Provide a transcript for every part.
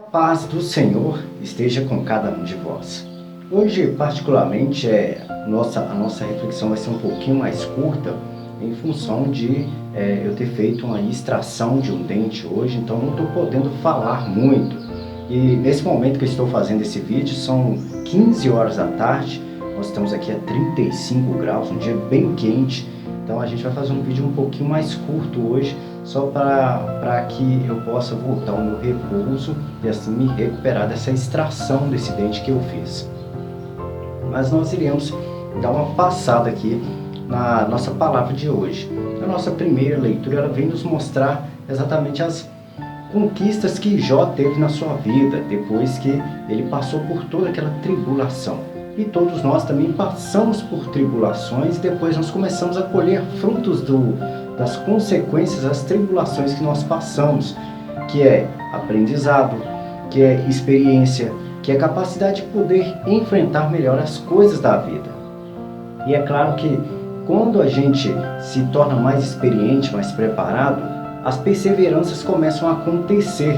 A paz do Senhor esteja com cada um de vós. Hoje, particularmente, a nossa reflexão vai ser um pouquinho mais curta, em função de eu ter feito uma extração de um dente hoje, então não estou podendo falar muito. E nesse momento que eu estou fazendo esse vídeo, são 15 horas da tarde, nós estamos aqui a 35 graus, um dia bem quente, então a gente vai fazer um vídeo um pouquinho mais curto hoje, só para que eu possa voltar ao meu repouso e assim me recuperar dessa extração desse dente que eu fiz. Mas nós iremos dar uma passada aqui na nossa palavra de hoje. A nossa primeira leitura ela vem nos mostrar exatamente as conquistas que Jó teve na sua vida, depois que ele passou por toda aquela tribulação. E todos nós também passamos por tribulações, e depois nós começamos a colher frutos das consequências das tribulações que nós passamos, que é aprendizado, que é experiência, que é capacidade de poder enfrentar melhor as coisas da vida. E é claro que quando a gente se torna mais experiente, mais preparado, as perseveranças começam a acontecer.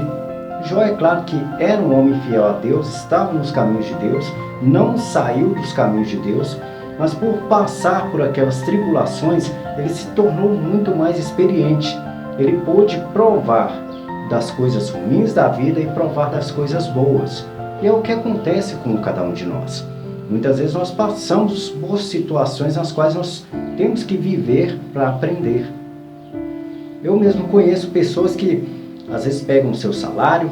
Jó, é claro que era um homem fiel a Deus, estava nos caminhos de Deus, não saiu dos caminhos de Deus, mas por passar por aquelas tribulações, ele se tornou muito mais experiente. Ele pôde provar das coisas ruins da vida e provar das coisas boas. E é o que acontece com cada um de nós. Muitas vezes nós passamos por situações nas quais nós temos que viver para aprender. Eu mesmo conheço pessoas que às vezes pegam o seu salário,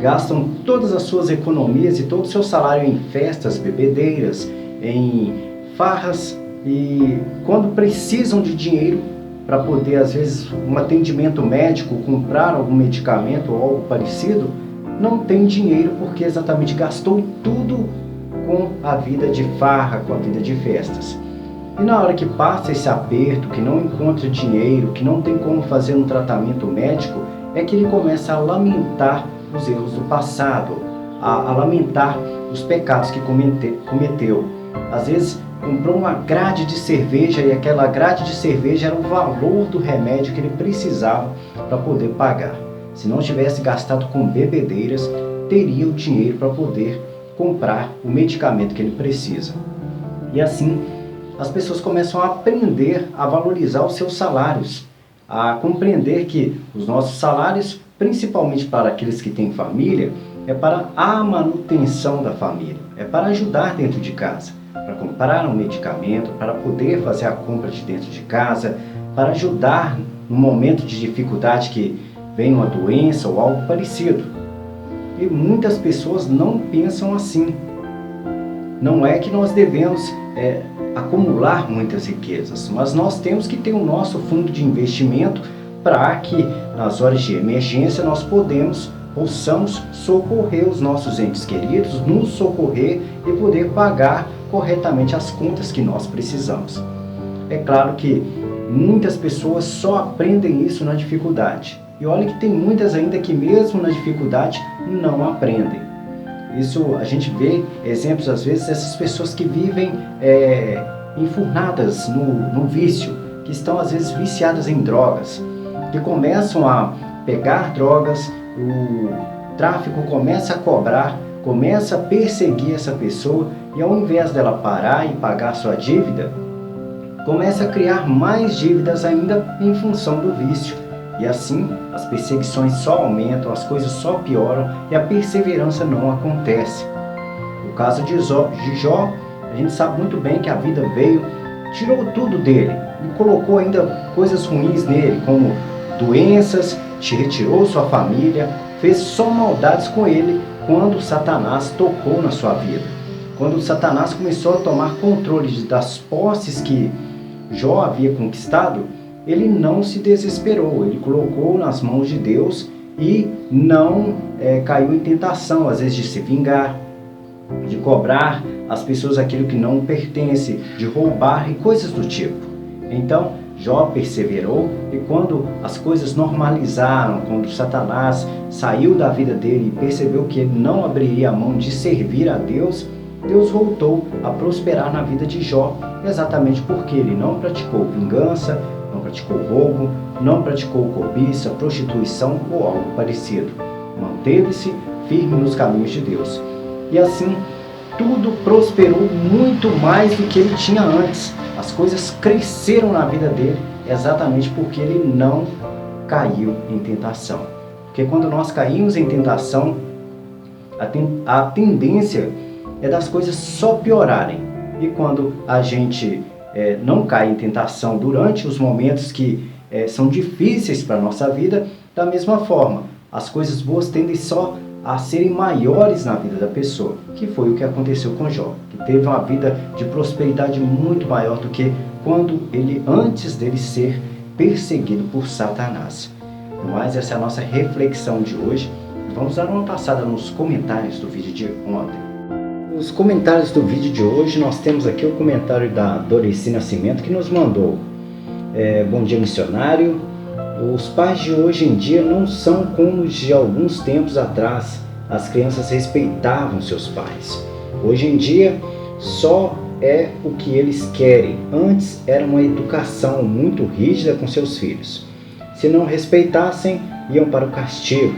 gastam todas as suas economias e todo o seu salário em festas, bebedeiras, em farras, e quando precisam de dinheiro para poder, às vezes, um atendimento médico, comprar algum medicamento ou algo parecido, não tem dinheiro porque exatamente gastou tudo com a vida de farra, com a vida de festas. E na hora que passa esse aperto, que não encontra dinheiro, que não tem como fazer um tratamento médico, é que ele começa a lamentar os erros do passado, a lamentar os pecados que cometeu. Às vezes comprou uma grade de cerveja e aquela grade de cerveja era o valor do remédio que ele precisava para poder pagar. Se não tivesse gastado com bebedeiras, teria o dinheiro para poder comprar o medicamento que ele precisa. E assim, as pessoas começam a aprender a valorizar os seus salários, a compreender que os nossos salários, principalmente para aqueles que têm família, é para a manutenção da família, é para ajudar dentro de casa, para comprar um medicamento, para poder fazer a compra de dentro de casa, para ajudar no momento de dificuldade que vem uma doença ou algo parecido. E muitas pessoas não pensam assim. Não é que nós devemos acumular muitas riquezas, mas nós temos que ter o nosso fundo de investimento para que nas horas de emergência nós possamos socorrer os nossos entes queridos, nos socorrer e poder pagar corretamente as contas que nós precisamos. É claro que muitas pessoas só aprendem isso na dificuldade. E olha que tem muitas ainda que mesmo na dificuldade não aprendem. Isso a gente vê exemplos às vezes dessas pessoas que vivem enfurnadas no vício, que estão às vezes viciadas em drogas, que começam a pegar drogas, o tráfico começa a cobrar, começa a perseguir essa pessoa e ao invés dela parar e pagar sua dívida, começa a criar mais dívidas ainda em função do vício. E assim as perseguições só aumentam, as coisas só pioram e a perseverança não acontece. No caso de Jó, a gente sabe muito bem que a vida veio, tirou tudo dele e colocou ainda coisas ruins nele, como doenças, te retirou sua família, fez só maldades com ele quando Satanás tocou na sua vida. Quando Satanás começou a tomar controle das posses que Jó havia conquistado, ele não se desesperou, ele colocou nas mãos de Deus e não caiu em tentação, às vezes, de se vingar, de cobrar às pessoas aquilo que não pertence, de roubar e coisas do tipo. Então, Jó perseverou e quando as coisas normalizaram, quando Satanás saiu da vida dele e percebeu que ele não abriria a mão de servir a Deus, Deus voltou a prosperar na vida de Jó, exatamente porque ele não praticou vingança, não praticou roubo, não praticou cobiça, prostituição ou algo parecido. Manteve-se firme nos caminhos de Deus. E assim, tudo prosperou muito mais do que ele tinha antes. As coisas cresceram na vida dele exatamente porque ele não caiu em tentação. Porque quando nós caímos em tentação, a tendência é das coisas só piorarem. E quando a gente não cai em tentação durante os momentos que são difíceis para a nossa vida, da mesma forma, as coisas boas tendem só a serem maiores na vida da pessoa, que foi o que aconteceu com Jó, que teve uma vida de prosperidade muito maior do que antes dele ser perseguido por Satanás. Mas essa é a nossa reflexão de hoje. Vamos dar uma passada nos comentários do vídeo de ontem. Os comentários do vídeo de hoje, nós temos aqui o comentário da Doreci Nascimento, que nos mandou: bom dia, missionário. Os pais de hoje em dia não são como os de alguns tempos atrás. As crianças respeitavam seus pais. Hoje em dia, só é o que eles querem. Antes era uma educação muito rígida com seus filhos. Se não respeitassem, iam para o castigo.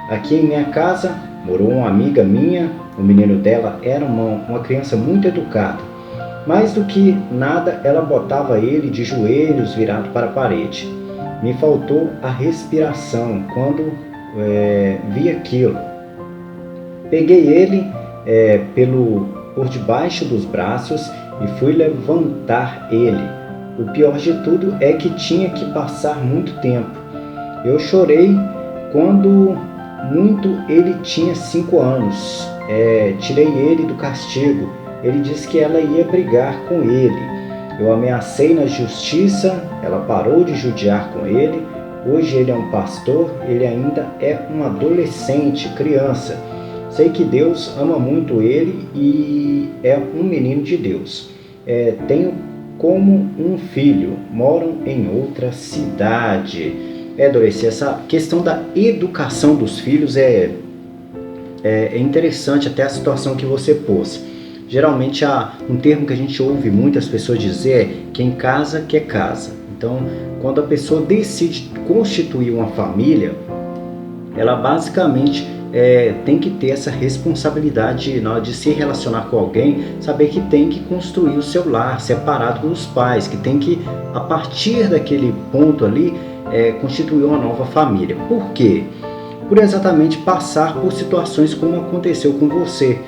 Aqui em minha casa morou uma amiga minha. O menino dela era uma criança muito educada. Mais do que nada, ela botava ele de joelhos virado para a parede. Me faltou a respiração quando vi aquilo. Peguei ele por debaixo dos braços e fui levantar ele. O pior de tudo é que tinha que passar muito tempo. Eu chorei quando ele tinha 5 anos. Tirei ele do castigo. Ele disse que ela ia brigar com ele. Eu ameacei na justiça, ela parou de judiar com ele. Hoje ele é um pastor, ele ainda é um adolescente, criança. Sei que Deus ama muito ele e é um menino de Deus. Tenho como um filho, moram em outra cidade. Doreci, essa questão da educação dos filhos é interessante, até a situação que você pôs. Geralmente há um termo que a gente ouve muitas pessoas dizer: quem casa quer casa. Então, quando a pessoa decide constituir uma família, ela basicamente tem que ter essa responsabilidade na hora de se relacionar com alguém, saber que tem que construir o seu lar separado dos pais, que tem que, a partir daquele ponto ali, constituir uma nova família. Por quê? Por exatamente passar por situações como aconteceu com você.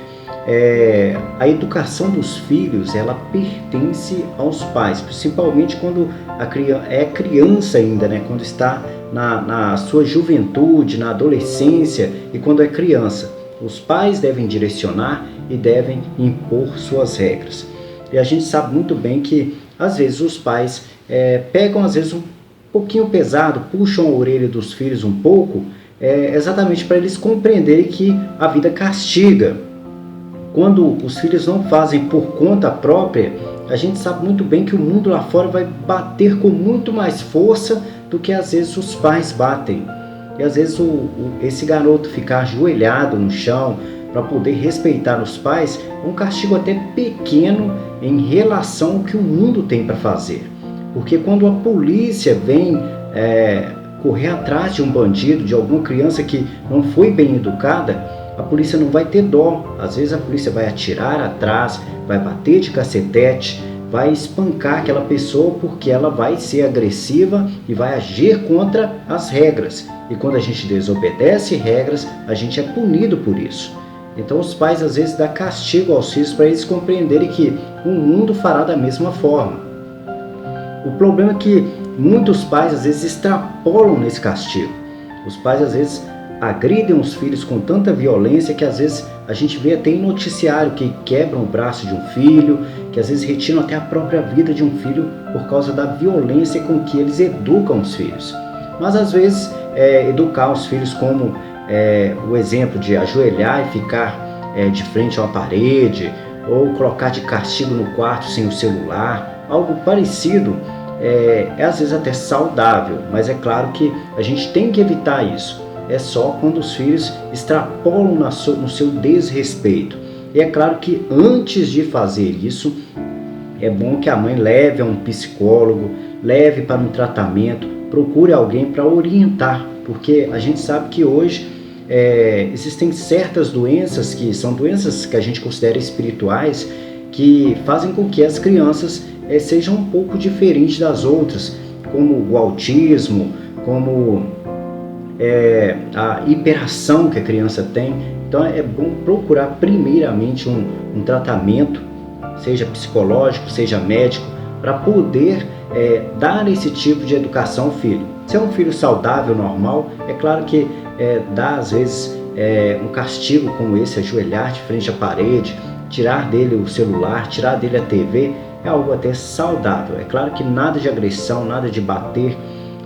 A educação dos filhos, ela pertence aos pais, principalmente quando a criança é criança ainda, né? Quando está na sua juventude, na adolescência e quando é criança. Os pais devem direcionar e devem impor suas regras. E a gente sabe muito bem que às vezes os pais pegam às vezes um pouquinho pesado, puxam a orelha dos filhos um pouco, exatamente para eles compreenderem que a vida castiga. Quando os filhos não fazem por conta própria, a gente sabe muito bem que o mundo lá fora vai bater com muito mais força do que às vezes os pais batem. E às vezes esse garoto ficar ajoelhado no chão para poder respeitar os pais é um castigo até pequeno em relação ao que o mundo tem para fazer. Porque quando a polícia vem correr atrás de um bandido, de alguma criança que não foi bem educada, a polícia não vai ter dó. Às vezes a polícia vai atirar atrás, vai bater de cacetete, vai espancar aquela pessoa porque ela vai ser agressiva e vai agir contra as regras. E quando a gente desobedece regras, a gente é punido por isso. Então os pais às vezes dão castigo aos filhos para eles compreenderem que o mundo fará da mesma forma. O problema é que muitos pais às vezes extrapolam nesse castigo. Os pais às vezes agridem os filhos com tanta violência que às vezes a gente vê até em noticiário que quebram o braço de um filho, que às vezes retiram até a própria vida de um filho por causa da violência com que eles educam os filhos. Mas às vezes educar os filhos como o exemplo de ajoelhar e ficar de frente a uma parede, ou colocar de castigo no quarto sem o celular, algo parecido, às vezes até saudável, mas é claro que a gente tem que evitar isso. É só quando os filhos extrapolam no seu desrespeito. E é claro que antes de fazer isso, é bom que a mãe leve a um psicólogo, leve para um tratamento, procure alguém para orientar, porque a gente sabe que hoje existem certas doenças que são doenças que a gente considera espirituais, que fazem com que as crianças sejam um pouco diferentes das outras, como o autismo, como a hiperação que a criança tem. Então é bom procurar primeiramente um tratamento, seja psicológico, seja médico, para poder dar esse tipo de educação ao filho. Se é um filho saudável, normal, é claro que dá às vezes um castigo como esse, ajoelhar de frente à parede, tirar dele o celular, tirar dele a TV, é algo até saudável. É claro que nada de agressão, nada de bater,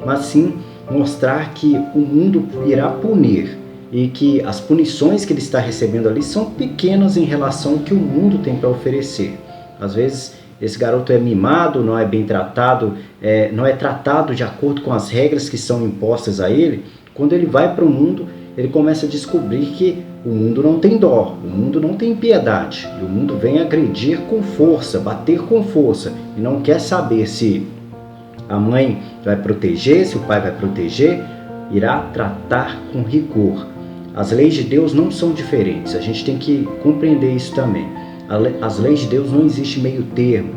mas sim mostrar que o mundo irá punir e que as punições que ele está recebendo ali são pequenas em relação ao que o mundo tem para oferecer. Às vezes esse garoto é mimado, não é bem tratado, não é tratado de acordo com as regras que são impostas a ele. Quando ele vai para o mundo, ele começa a descobrir que o mundo não tem dó, o mundo não tem piedade, e o mundo vem agredir com força, bater com força, e não quer saber se a mãe vai proteger, se o pai vai proteger, irá tratar com rigor. As leis de Deus não são diferentes, a gente tem que compreender isso também. As leis de Deus não existe meio termo.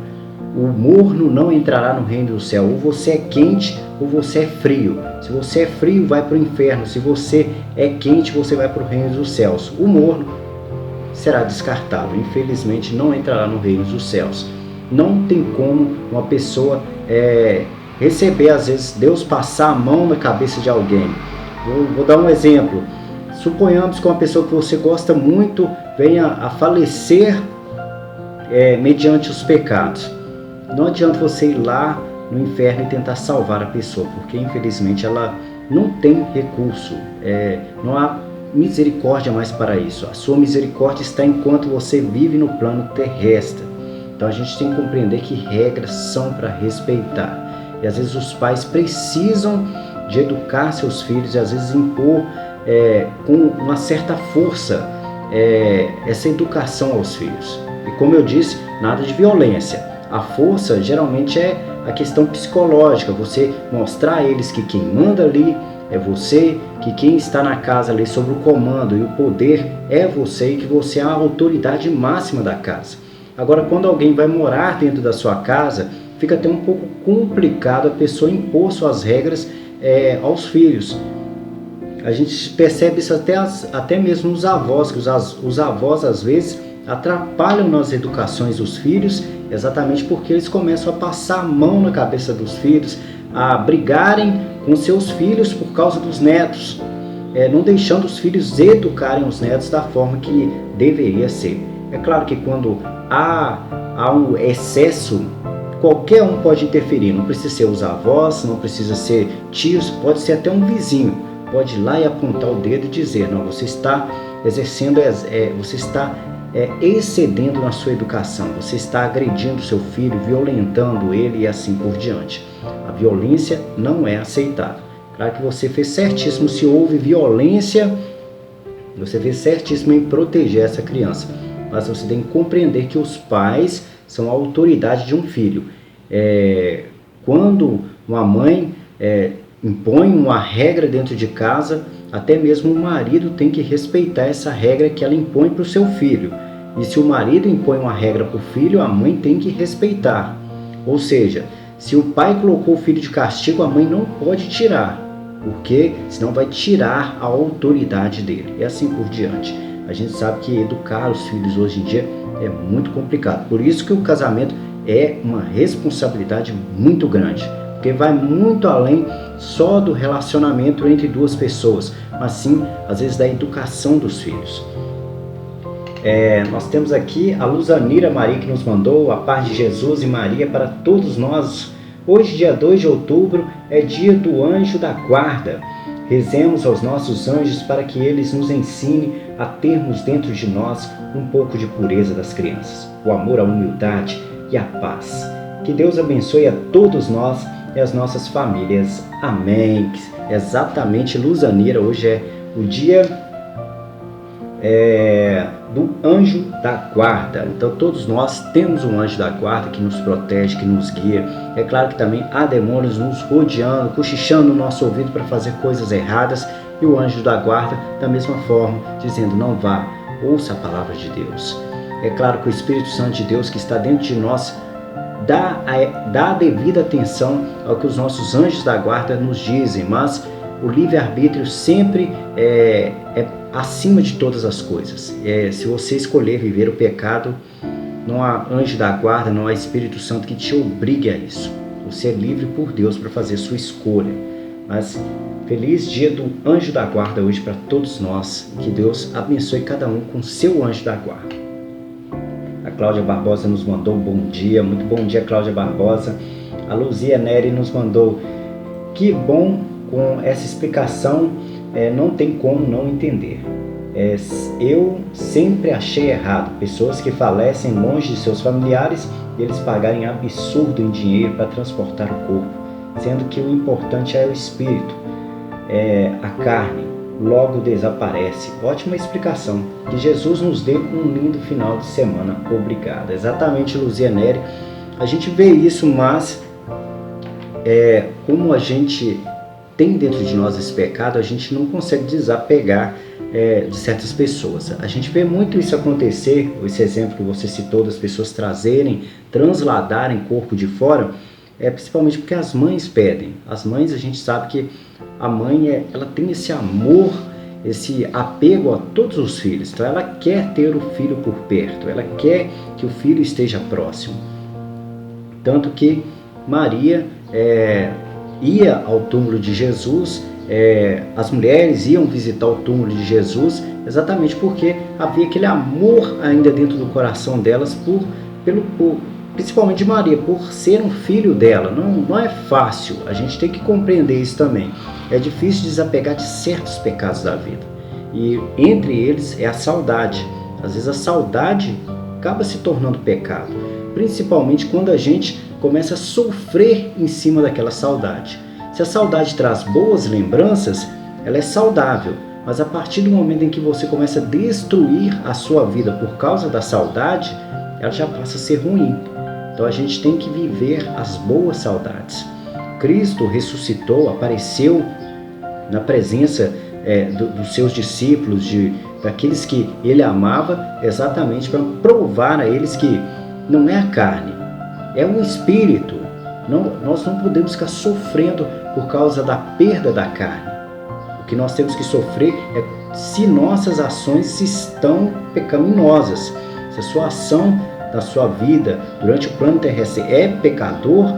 O morno não entrará no reino do céu. Ou você é quente ou você é frio. Se você é frio, vai para o inferno. Se você é quente, você vai para o reino dos céus. O morno será descartado. Infelizmente, não entrará no reino dos céus. Não tem como uma pessoa receber, às vezes, Deus passar a mão na cabeça de alguém. Vou dar um exemplo. Suponhamos que uma pessoa que você gosta muito venha a falecer mediante os pecados. Não adianta você ir lá no inferno e tentar salvar a pessoa, porque infelizmente ela não tem recurso, não há misericórdia mais para isso. A sua misericórdia está enquanto você vive no plano terrestre. Então a gente tem que compreender que regras são para respeitar. E às vezes os pais precisam de educar seus filhos e às vezes impor com uma certa força essa educação aos filhos. E como eu disse, nada de violência. A força geralmente é a questão psicológica, você mostrar a eles que quem manda ali é você, que quem está na casa ali sob o comando e o poder é você e que você é a autoridade máxima da casa. Agora, quando alguém vai morar dentro da sua casa, fica até um pouco complicado a pessoa impor suas regras aos filhos. A gente percebe isso até mesmo nos avós, que os avós às vezes atrapalham nas educações dos filhos, exatamente porque eles começam a passar a mão na cabeça dos filhos, a brigarem com seus filhos por causa dos netos, não deixando os filhos educarem os netos da forma que deveria ser. É claro que quando há um excesso, qualquer um pode interferir, não precisa ser os avós, não precisa ser tios, pode ser até um vizinho, pode ir lá e apontar o dedo e dizer, não, você está exercendo, você está excedendo na sua educação, você está agredindo seu filho, violentando ele e assim por diante. A violência não é aceitável. Claro que você fez certíssimo, se houve violência, você fez certíssimo em proteger essa criança, mas você tem que compreender que os pais são a autoridade de um filho. Quando uma mãe impõe uma regra dentro de casa, até mesmo o marido tem que respeitar essa regra que ela impõe para o seu filho. E se o marido impõe uma regra para o filho, a mãe tem que respeitar. Ou seja, se o pai colocou o filho de castigo, a mãe não pode tirar, porque senão vai tirar a autoridade dele. E assim por diante. A gente sabe que educar os filhos hoje em dia é muito complicado. Por isso que o casamento é uma responsabilidade muito grande. Porque vai muito além só do relacionamento entre duas pessoas, mas sim, às vezes, da educação dos filhos. Nós temos aqui a Luzanira Maria que nos mandou a paz de Jesus e Maria para todos nós. Hoje, dia 2 de outubro, é dia do anjo da guarda. Rezemos aos nossos anjos para que eles nos ensinem a termos dentro de nós um pouco de pureza das crianças, o amor, a humildade e a paz. Que Deus abençoe a todos nós e as nossas famílias. Amém. Exatamente, Luzanira, hoje é o dia do anjo da guarda. Então todos nós temos um anjo da guarda que nos protege, que nos guia. É claro que também há demônios nos rodeando, cochichando no nosso ouvido para fazer coisas erradas, e o anjo da guarda da mesma forma, dizendo: não vá, ouça a palavra de Deus. É claro que o Espírito Santo de Deus que está dentro de nós dá a devida atenção ao que os nossos anjos da guarda nos dizem, mas o livre-arbítrio sempre é acima de todas as coisas. Se você escolher viver o pecado, não há anjo da guarda, não há Espírito Santo que te obrigue a isso. Você é livre por Deus para fazer sua escolha. Mas feliz dia do anjo da guarda hoje para todos nós. Que Deus abençoe cada um com seu anjo da guarda. A Cláudia Barbosa nos mandou um bom dia. Muito bom dia, Cláudia Barbosa. A Luzia Neri nos mandou: que bom, com essa explicação não tem como não entender. Eu sempre achei errado pessoas que falecem longe de seus familiares e eles pagarem absurdo em dinheiro para transportar o corpo, sendo que o importante é o espírito. A carne logo desaparece. Ótima explicação. Que Jesus nos dê um lindo final de semana. Obrigado. Exatamente, Luzia Neri. A gente vê isso, mas como a gente tem dentro de nós esse pecado, a gente não consegue desapegar de certas pessoas. A gente vê muito isso acontecer, esse exemplo que você citou das pessoas transladarem corpo de fora, principalmente porque as mães pedem. As mães, a gente sabe que a mãe ela tem esse amor, esse apego a todos os filhos. Então ela quer ter o filho por perto, ela quer que o filho esteja próximo. Tanto que Maria ia ao túmulo de Jesus, as mulheres iam visitar o túmulo de Jesus exatamente porque havia aquele amor ainda dentro do coração delas, principalmente de Maria, por ser um filho dela. Não é fácil, a gente tem que compreender isso também. É difícil desapegar de certos pecados da vida, e entre eles é a saudade. Às vezes a saudade acaba se tornando pecado, principalmente quando a gente começa a sofrer em cima daquela saudade. Se a saudade traz boas lembranças, ela é saudável, mas a partir do momento em que você começa a destruir a sua vida por causa da saudade, ela já passa a ser ruim. Então a gente tem que viver as boas saudades. Cristo ressuscitou, apareceu na presença dos seus discípulos, daqueles que ele amava, exatamente para provar a eles que não é a carne, é o espírito. Nós não podemos ficar sofrendo por causa da perda da carne. O que nós temos que sofrer é se nossas ações estão pecaminosas. Se a sua ação da sua vida durante o plano terrestre é pecador,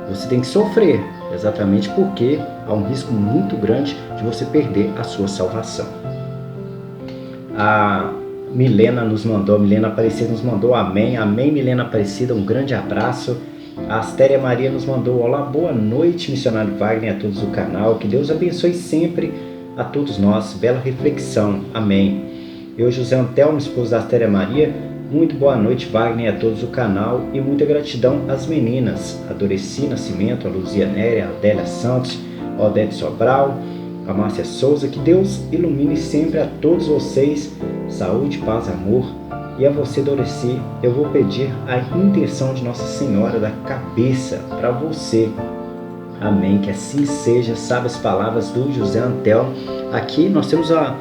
você tem que sofrer, exatamente porque há um risco muito grande de você perder a sua salvação. A Milena Aparecida nos mandou amém. Amém, Milena Aparecida, um grande abraço. A Astéria Maria nos mandou: olá, boa noite, missionário Wagner, a todos do canal. Que Deus abençoe sempre a todos nós. Bela reflexão. Amém. Eu, José Antelmo, esposo da Astéria Maria, muito boa noite, Wagner, a todos do canal, e muita gratidão às meninas, a Doreci Nascimento, a Luzia Néria, a Adélia Santos, a Odete Sobral, a Márcia Souza. Que Deus ilumine sempre a todos vocês, saúde, paz, amor. E a você, Doreci, eu vou pedir a intenção de Nossa Senhora da cabeça para você. Amém, que assim seja. Sabe as palavras do José Antelmo. Aqui nós temos a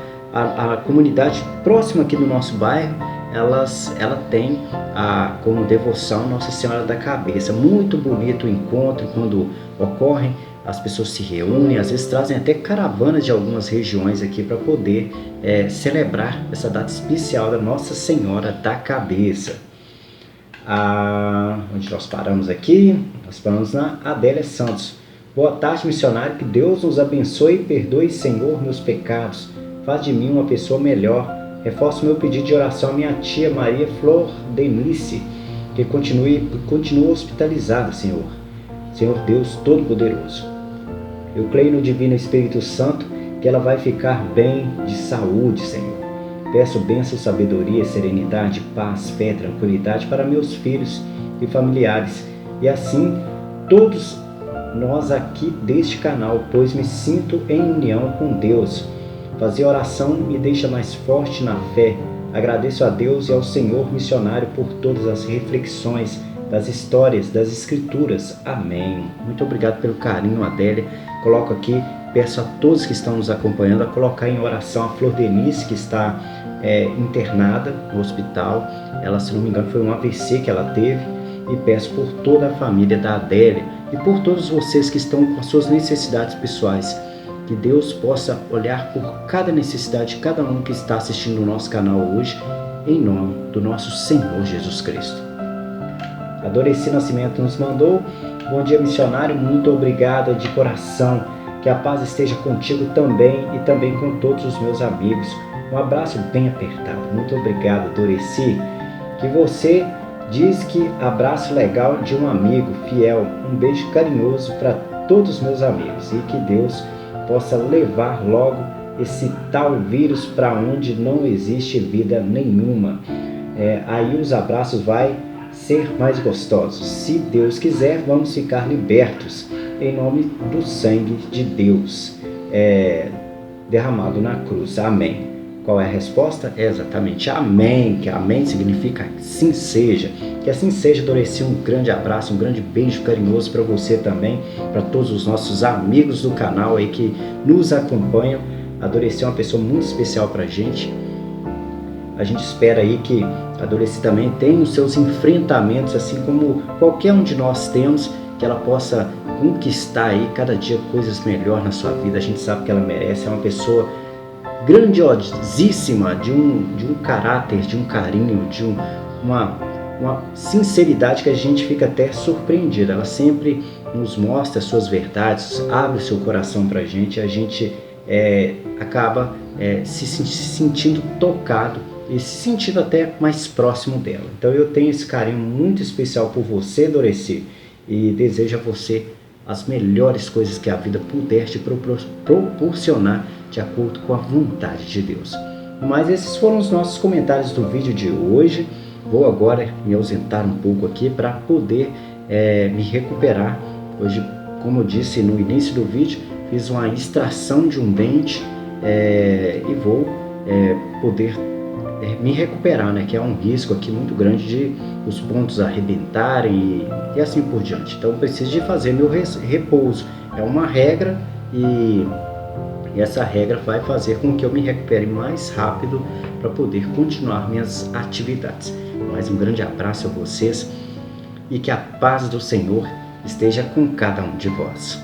comunidade próxima aqui do nosso bairro. Ela tem como devoção Nossa Senhora da Cabeça. Muito bonito o encontro quando ocorrem. As pessoas se reúnem, às vezes trazem até caravanas de algumas regiões aqui para poder celebrar essa data especial da Nossa Senhora da Cabeça. Onde nós paramos aqui? Nós paramos na Adélia Santos. Boa tarde, missionário, que Deus nos abençoe e perdoe, Senhor, meus pecados. Faz de mim uma pessoa melhor. Reforço meu pedido de oração à minha tia Maria Flor Denice, que continue hospitalizada, Senhor. Senhor Deus Todo-Poderoso. Eu creio no Divino Espírito Santo que ela vai ficar bem de saúde, Senhor. Peço bênção, sabedoria, serenidade, paz, fé, tranquilidade para meus filhos e familiares. E assim, todos nós aqui deste canal, pois me sinto em união com Deus. Fazer oração me deixa mais forte na fé. Agradeço a Deus e ao Senhor missionário por todas as reflexões das histórias, das escrituras. Amém. Muito obrigado pelo carinho, Adélia. Coloco aqui Peço a todos que estão nos acompanhando a colocar em oração a Flor Denise, que está internada no hospital. Ela, se não me engano, foi um AVC que ela teve. E peço por toda a família da Adélia e por todos vocês que estão com as suas necessidades pessoais. Que Deus possa olhar por cada necessidade de cada um que está assistindo o nosso canal hoje, em nome do nosso Senhor Jesus Cristo. A Doreci Nascimento nos mandou: bom dia, missionário, muito obrigada de coração. Que a paz esteja contigo também e também com todos os meus amigos. Um abraço bem apertado. Muito obrigado, Doreci. Que você diz que abraço legal de um amigo fiel. Um beijo carinhoso para todos os meus amigos e que Deus possa levar logo esse tal vírus para onde não existe vida nenhuma. Aí os abraços vai ser mais gostosos. Se Deus quiser, vamos ficar libertos em nome do sangue de Deus derramado na cruz. Amém. Qual é a resposta? É exatamente amém, que amém significa assim seja. Que assim seja, Doreci. Um grande abraço, um grande beijo carinhoso para você também, para todos os nossos amigos do canal aí que nos acompanham. A Doreci é uma pessoa muito especial para a gente. A gente espera aí que a Doreci também tenha os seus enfrentamentos, assim como qualquer um de nós temos, que ela possa conquistar aí cada dia coisas melhores na sua vida. A gente sabe que ela merece, é uma pessoa grandiosíssima, de um caráter, de um carinho, de uma sinceridade que a gente fica até surpreendido. Ela sempre nos mostra as suas verdades, abre o seu coração para a gente acaba se sentindo tocado e se sentindo até mais próximo dela. Então eu tenho esse carinho muito especial por você, Doreci, e desejo a você as melhores coisas que a vida puder te proporcionar de acordo com a vontade de Deus. Mas esses foram os nossos comentários do vídeo de hoje. Vou agora me ausentar um pouco aqui para poder me recuperar. Hoje, como eu disse no início do vídeo, fiz uma extração de um dente e vou poder me recuperar, né? Que é um risco aqui muito grande de os pontos arrebentarem e assim por diante. Então eu preciso de fazer meu repouso. É uma regra e essa regra vai fazer com que eu me recupere mais rápido para poder continuar minhas atividades. Mais um grande abraço a vocês e que a paz do Senhor esteja com cada um de vós.